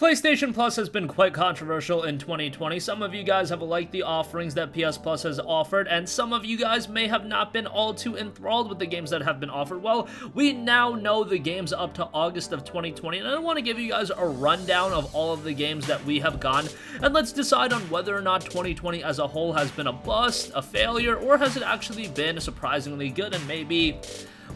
PlayStation Plus has been quite controversial in 2020. Some of you guys have liked the offerings that PS Plus has offered, and some of you guys may have not been all too enthralled with the games that have been offered. Well, we now know the games up to August of 2020, and I want to give you guys a rundown of all of the games that we have gone, and let's decide on whether or not 2020 as a whole has been a bust, a failure, or has it actually been surprisingly good, and maybe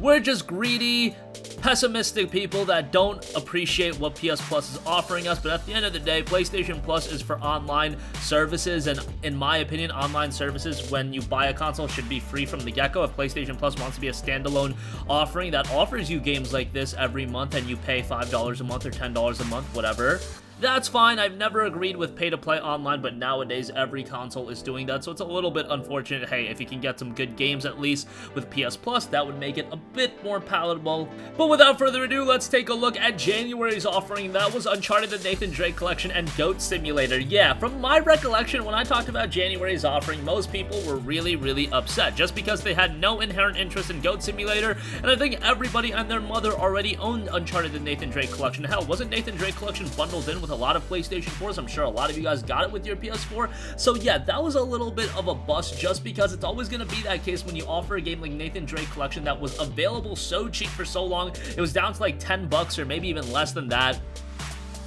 we're just greedy, pessimistic people that don't appreciate what PS Plus is offering us. But at the end of the day, PlayStation Plus is for online services, and in my opinion, online services when you buy a console should be free from the get-go. If PlayStation Plus wants to be a standalone offering that offers you games like this every month and you pay $5 a month or $10 a month, whatever, that's fine. I've never agreed with pay-to-play online, but nowadays every console is doing that, so it's a little bit unfortunate. Hey, if you can get some good games at least with PS Plus, that would make it a bit more palatable. But without further ado, let's take a look at January's offering. That was Uncharted: The Nathan Drake Collection and Goat Simulator. Yeah, from my recollection, when I talked about January's offering, most people were really upset just because they had no inherent interest in Goat Simulator, and I think everybody and their mother already owned Uncharted: The Nathan Drake Collection. Hell, wasn't Nathan Drake Collection bundled in with a lot of PlayStation 4s? I'm sure a lot of you guys got it with your PS4. So yeah, that was a little bit of a bust just because it's always going to be that case when you offer a game like Nathan Drake Collection that was available so cheap for so long. It was down to like $10 or maybe even less than that.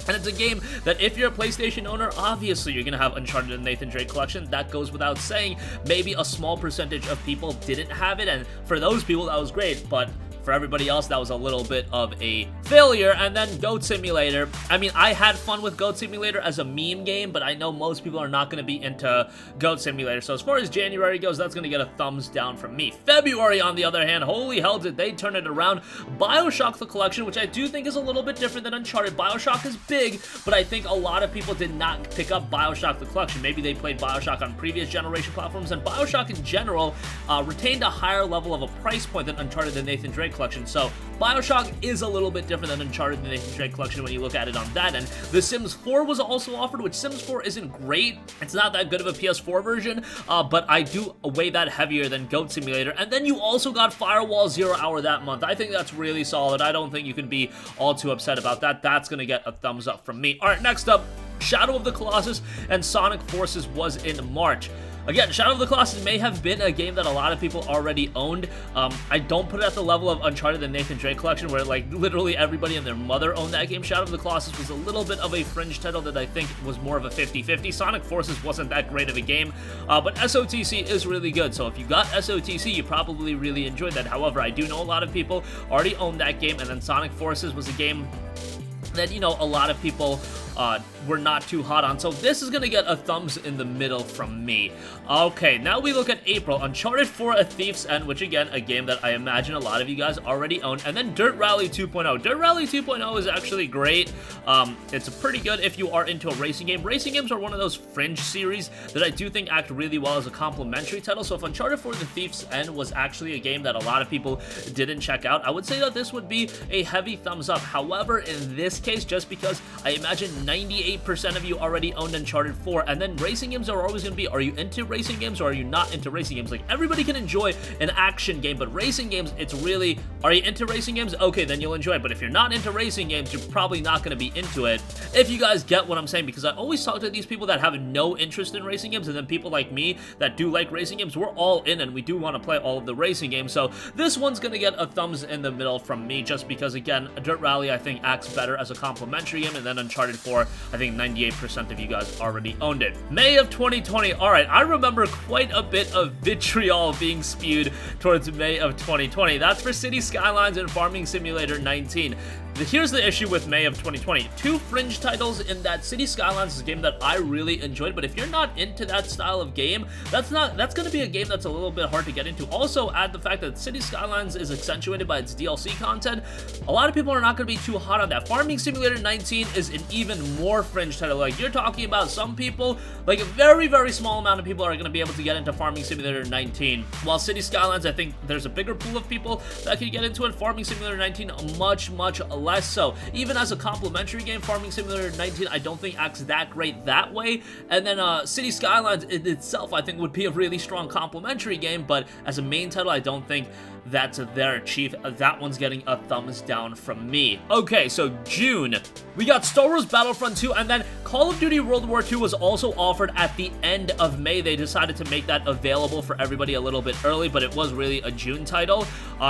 And it's a game that if you're a PlayStation owner, obviously you're going to have Uncharted and Nathan Drake Collection. That goes without saying. Maybe a small percentage of people didn't have it, and for those people that was great, but for everybody else, that was a little bit of a failure. And then Goat Simulator. I mean, I had fun with Goat Simulator as a meme game, but I know most people are not going to be into Goat Simulator. So as far as January goes, that's going to get a thumbs down from me. February, on the other hand, holy hell, did they turn it around. BioShock the Collection, which I do think is a little bit different than Uncharted. BioShock is big, but I think a lot of people did not pick up BioShock the Collection. Maybe they played BioShock on previous generation platforms, and BioShock in general retained a higher level of a price point than Uncharted: The Nathan Drake Collection. So BioShock is a little bit different than Uncharted: The Nathan Drake Collection when you look at it on that end. The Sims 4 was also offered, which Sims 4 isn't great. It's not that good of a PS4 version, but I do weigh that heavier than Goat Simulator. And then you also got Firewall 0 Hour that month. I think that's really solid. I don't think you can be all too upset about that. That's going to get a thumbs up from me. All right, next up, Shadow of the Colossus and Sonic Forces was in March. Again, Shadow of the Colossus may have been a game that a lot of people already owned. I don't put it at the level of Uncharted: The Nathan Drake Collection, where like literally everybody and their mother owned that game. Shadow of the Colossus was a little bit of a fringe title that I think was more of a 50-50. Sonic Forces wasn't that great of a game, but SOTC is really good. So if you got SOTC, you probably really enjoyed that. However, I do know a lot of people already owned that game, and then Sonic Forces was a game that, you know, a lot of people were not too hot on. So this is going to get a thumbs in the middle from me. Okay, now we look at April. Uncharted 4: A Thief's End, which again, a game that I imagine a lot of you guys already own. And then Dirt Rally 2.0. Dirt Rally 2.0 is actually great. It's pretty good if you are into a racing game. Racing games are one of those fringe series that I do think act really well as a complimentary title. So if Uncharted 4: The Thief's End was actually a game that a lot of people didn't check out, I would say that this would be a heavy thumbs up. However, in this case, just because I imagine 98% of you already owned Uncharted 4, and then racing games are always going to be, are you into racing games or are you not into racing games? Like, everybody can enjoy an action game, but racing games, it's really, are you into racing games? Okay, then you'll enjoy it, but if you're not into racing games, you're probably not going to be into it, if you guys get what I'm saying, because I always talk to these people that have no interest in racing games, and then people like me that do like racing games. We're all in, and we do want to play all of the racing games, so this one's going to get a thumbs in the middle from me, just because, again, Dirt Rally, I think, acts better as a complimentary game, and then Uncharted 4, I think 98% of you guys already owned it. May of 2020. Alright, I remember quite a bit of vitriol being spewed towards May of 2020. That's for City Skylines and Farming Simulator 19. Here's the issue with May of 2020. Two fringe titles in that. City Skylines is a game that I really enjoyed, but if you're not into that style of game, that's going to be a game that's a little bit hard to get into. Also, add the fact that City Skylines is accentuated by its DLC content. A lot of people are not going to be too hot on that. Farming Simulator 19 is an even more fringe title. Like, you're talking about some people, like a very small amount of people are going to be able to get into Farming Simulator 19. While City Skylines, I think there's a bigger pool of people that can get into it. Farming Simulator 19, much less so. Even as a complimentary game, Farming Simulator 19, I don't think acts that great that way. And then City Skylines in itself, I think, would be a really strong complimentary game, but as a main title, I don't think that's there, Chief. That one's getting a thumbs down from me. Okay, so June, we got Star Wars Battlefront 2, and then Call of Duty World War II was also offered at the end of May. They decided to make that available for everybody a little bit early, but it was really a June title,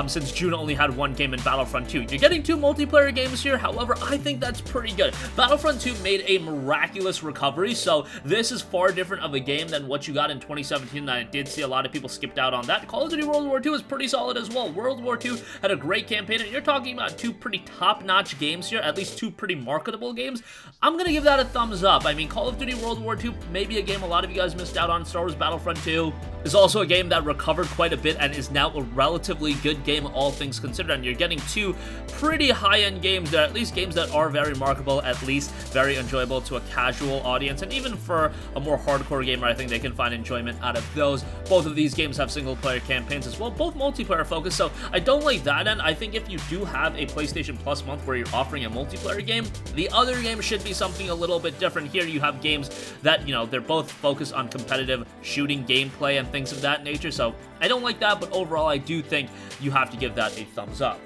since June only had one game in Battlefront 2. You're getting 2 multiplayer games here, however, I think that's pretty good. Battlefront 2 made a miraculous recovery, so this is far different of a game than what you got in 2017, and I did see a lot of people skipped out on that. Call of Duty World War II is pretty solid as well. World War II had a great campaign, and you're talking about 2 pretty top-notch games here, at least 2 pretty marketable games. I'm gonna give that a thumbs up. I mean, Call of Duty World War II, maybe a game a lot of you guys missed out on. Star Wars Battlefront 2 is also a game that recovered quite a bit and is now a relatively good game, all things considered, and you're getting 2 pretty high-end games. They're at least games that are very marketable, at least very enjoyable to a casual audience, and even for a more hardcore gamer, I think they can find enjoyment out of those. Both of these games have single-player campaigns as well, both multiplayer focused, so I don't like that end. I think if you do have a PlayStation Plus month where you're offering a multiplayer game, the other game should be something a little bit different. Here you have games that, you know, they're both focused on competitive shooting gameplay and things of that nature, so I don't like that, but overall I do think you have to give that a thumbs up.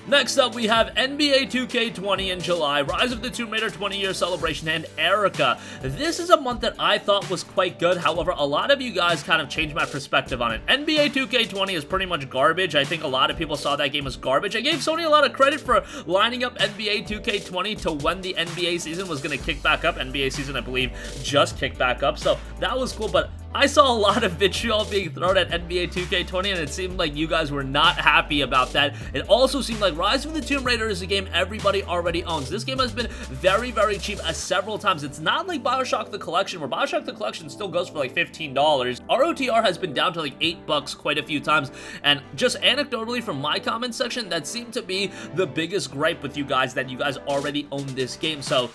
Next up, we have NBA 2K20 in July, Rise of the Tomb Raider 20-year celebration, and Erica. This is a month that I thought was quite good. However, a lot of you guys kind of changed my perspective on it. NBA 2K20 is pretty much garbage. I think a lot of people saw that game as garbage. I gave Sony a lot of credit for lining up NBA 2K20 to when the NBA season was going to kick back up. NBA season, I believe, just kicked back up, so that was cool, but I saw a lot of vitriol being thrown at NBA 2K20, and it seemed like you guys were not happy about that. It also seemed like Rise of the Tomb Raider is a game everybody already owns. This game has been very, very cheap several times. It's not like BioShock the Collection, where BioShock the Collection still goes for like $15. ROTR has been down to like $8 quite a few times, and just anecdotally from my comment section, that seemed to be the biggest gripe with you guys, that you guys already own this game. So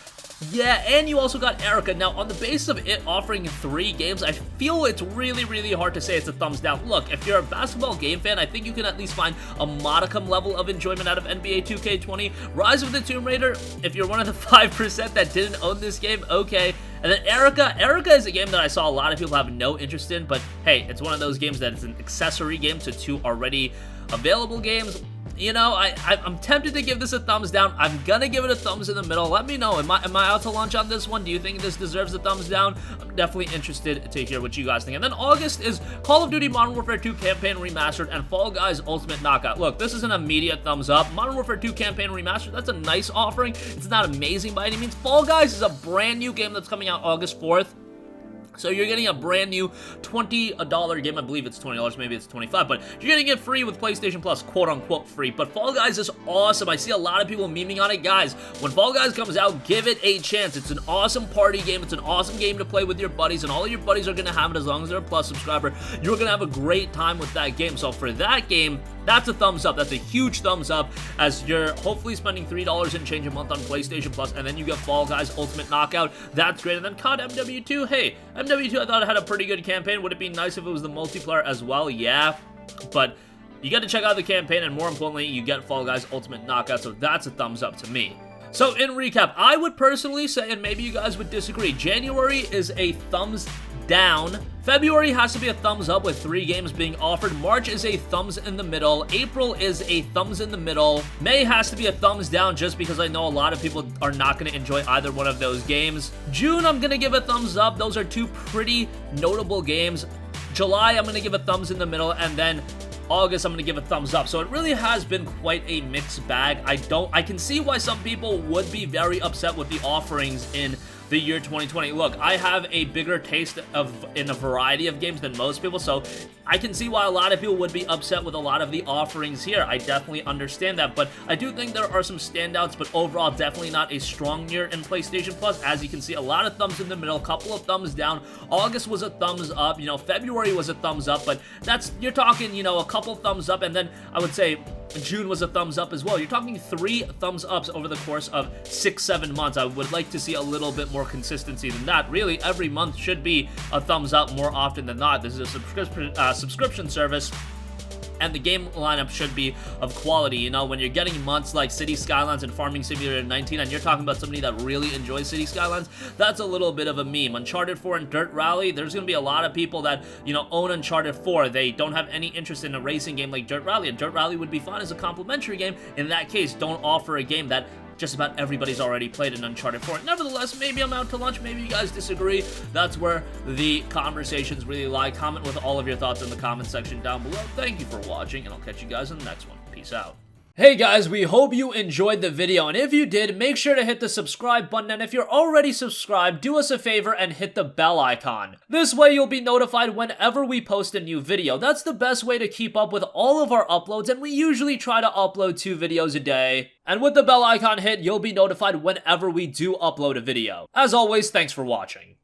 yeah, and you also got Erica. Now, on the basis of it offering 3 games, I feel it's really, really hard to say it's a thumbs down. Look, if you're a basketball game fan, I think you can at least find a modicum level of enjoyment out of NBA 2K20. Rise of the Tomb Raider, if you're one of the 5% that didn't own this game, okay. And then Erica is a game that I saw a lot of people have no interest in, but hey, it's one of those games that is an accessory game to 2 already available games. You know, I'm tempted to give this a thumbs down. I'm gonna give it a thumbs in the middle. Let me know. Am I out to lunch on this one? Do you think this deserves a thumbs down? I'm definitely interested to hear what you guys think. And then August is Call of Duty Modern Warfare 2 Campaign Remastered and Fall Guys Ultimate Knockout. Look, this is an immediate thumbs up. Modern Warfare 2 Campaign Remastered, that's a nice offering. It's not amazing by any means. Fall Guys is a brand new game that's coming out August 4th. So you're getting a brand new $20 game. I believe it's $20, maybe it's $25, but you're getting it free with PlayStation Plus, quote-unquote free. But Fall Guys is awesome. I see a lot of people memeing on it. Guys, when Fall Guys comes out, give it a chance. It's an awesome party game. It's an awesome game to play with your buddies, and all of your buddies are going to have it as long as they're a Plus subscriber. You're going to have a great time with that game. So for that game, that's a thumbs up. That's a huge thumbs up, as you're hopefully spending $3 and change a month on PlayStation Plus, and then you get Fall Guys Ultimate Knockout. That's great. And then COD MW2. Hey, MW2 I thought it had a pretty good campaign. Would it be nice if it was the multiplayer as well? Yeah, but you got to check out the campaign, and more importantly, you get Fall Guys Ultimate Knockout, so that's a thumbs up to me. So in recap, I would personally say, and maybe you guys would disagree, January is a thumbs down. February has to be a thumbs up with 3 games being offered. March is a thumbs in the middle. April is a thumbs in the middle. May has to be a thumbs down just because I know a lot of people are not going to enjoy either one of those games. June, I'm going to give a thumbs up. Those are 2 pretty notable games. July, I'm going to give a thumbs in the middle, and then August, I'm going to give a thumbs up. So it really has been quite a mixed bag. I can see why some people would be very upset with the offerings in the year 2020. Look, I have a bigger taste in a variety of games than most people, so I can see why a lot of people would be upset with a lot of the offerings here. I definitely understand that, but I do think there are some standouts, but overall, definitely not a strong year in PlayStation Plus. As you can see, a lot of thumbs in the middle, a couple of thumbs down. August was a thumbs up, you know, February was a thumbs up, but you're talking, you know, a couple thumbs up, and then I would say June was a thumbs up as well. You're talking 3 thumbs ups over the course of 6-7 months. I would like to see a little bit more consistency than that. Really, every month should be a thumbs up more often than not. This is a subscription service. and the game lineup should be of quality. You know, when you're getting months like City Skylines and Farming Simulator 19, and you're talking about somebody that really enjoys City Skylines, that's a little bit of a meme. Uncharted 4 and Dirt Rally, there's gonna be a lot of people that, you know, own Uncharted 4. They don't have any interest in a racing game like Dirt Rally, and Dirt Rally would be fun as a complimentary game. In that case, don't offer a game that just about everybody's already played in Uncharted 4. Nevertheless, maybe I'm out to lunch, maybe you guys disagree. That's where the conversations really lie. Comment with all of your thoughts in the comment section down below. Thank you for watching, and I'll catch you guys in the next one. Peace out. Hey guys, we hope you enjoyed the video, and if you did, make sure to hit the subscribe button, and if you're already subscribed, do us a favor and hit the bell icon. This way you'll be notified whenever we post a new video. That's the best way to keep up with all of our uploads, and we usually try to upload 2 videos a day. And with the bell icon hit, you'll be notified whenever we do upload a video. As always, thanks for watching.